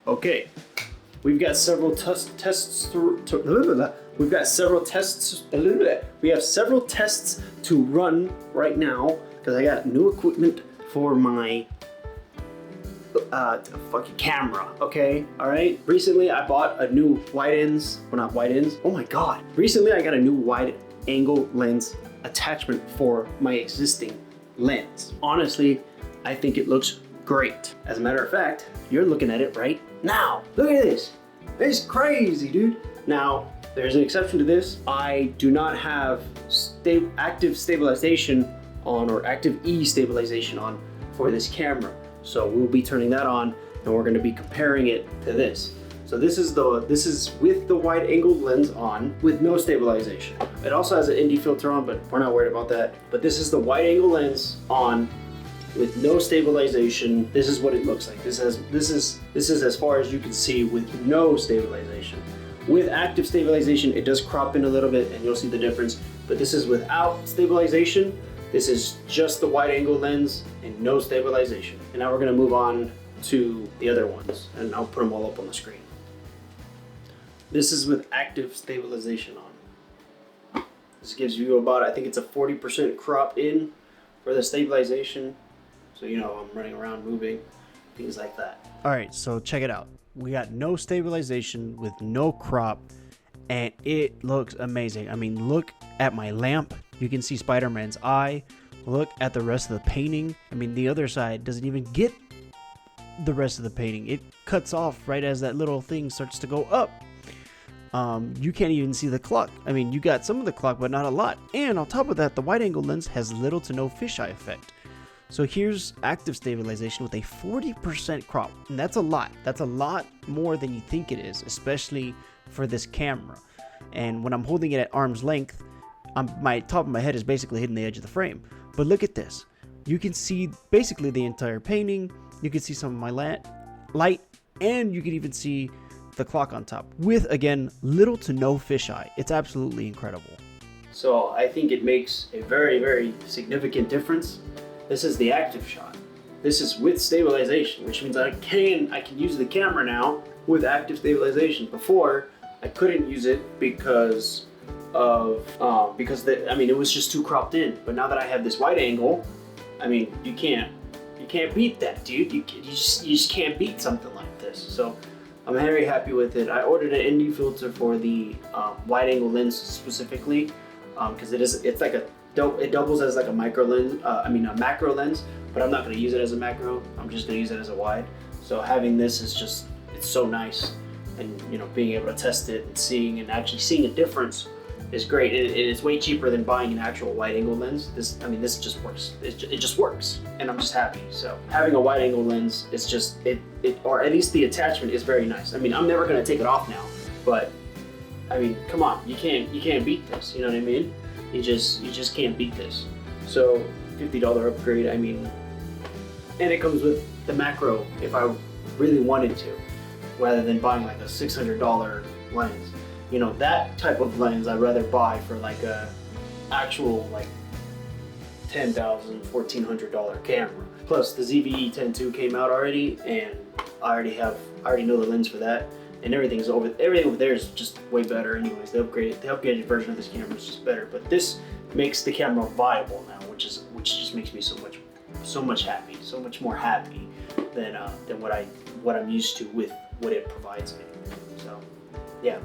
Okay, we've got several we have several tests to run right now because I got new equipment for my fucking camera. Okay, all right. Recently, I bought a new wide ends. Well, not wide ends. Oh my god! Recently, I got a new wide angle lens attachment for my existing lens. Honestly, I think it looks great. As a matter of fact, you're looking at it right now. Look at this. It's crazy, dude. Now, there's an exception to this. I do not have active stabilization on, or active E stabilization on, for this camera. So we'll be turning that on, and we're going to be comparing it to this. So this is with the wide angle lens on with no stabilization. It also has an ND filter on, but we're not worried about that. But this is the wide angle lens on with no stabilization. This is what it looks like. This is as far as you can see with no stabilization. With active stabilization, it does crop in a little bit, and you'll see the difference. But this is without stabilization. This is just the wide angle lens and no stabilization. And now we're gonna move on to the other ones, and I'll put them all up on the screen. This is with active stabilization on. This gives you about, I think it's a 40% crop in for the stabilization. So you know, I'm running around moving, things like that. All right, so check it out. We got no stabilization with no crop, and it looks amazing. I mean, look at my lamp. You can see Spider-Man's eye. Look at the rest of the painting. I mean, the other side doesn't even get the rest of the painting. It cuts off right as that little thing starts to go up. You can't even see the clock. I mean, you got some of the clock, but not a lot. And on top of that, the wide angle lens has little to no fisheye effect. So here's active stabilization with a 40% crop. And that's a lot. That's a lot more than you think it is, especially for this camera. And when I'm holding it at arm's length, my top of my head is basically hitting the edge of the frame. But look at this. You can see basically the entire painting. You can see some of my light, and you can even see the clock on top with, again, little to no fisheye. It's absolutely incredible. So I think it makes a very, very significant difference. This is the active shot. This is with stabilization, which means I can use the camera now with active stabilization. Before, I couldn't use it because it was just too cropped in. But now that I have this wide angle, I mean, you can't beat that, dude. You just can't beat something like this. So I'm very happy with it. I ordered an ND filter for the wide angle lens specifically, because it doubles as like a micro lens. A macro lens, but I'm not going to use it as a macro. I'm just going to use it as a wide. So having this is just, it's so nice, and you know, being able to test it and actually seeing a difference is great. It's way cheaper than buying an actual wide angle lens. This just works. It just works, and I'm just happy. So having a wide angle lens is just or at least the attachment is very nice. I mean, I'm never gonna take it off now, but I mean, come on, you can't beat this. You know what I mean? You just can't beat this. So $50 upgrade. I mean, and it comes with the macro if I really wanted to, rather than buying like a $600 lens. You know, that type of lens I'd rather buy for like a actual like $10,000, $1,400 camera. Plus the ZVE 10-2 came out already, and I already know the lens for that, and everything over there is just way better anyways. The upgraded version of this camera is just better, but this makes the camera viable now, which just makes me so much more happy than what I'm used to with what it provides me. So yeah.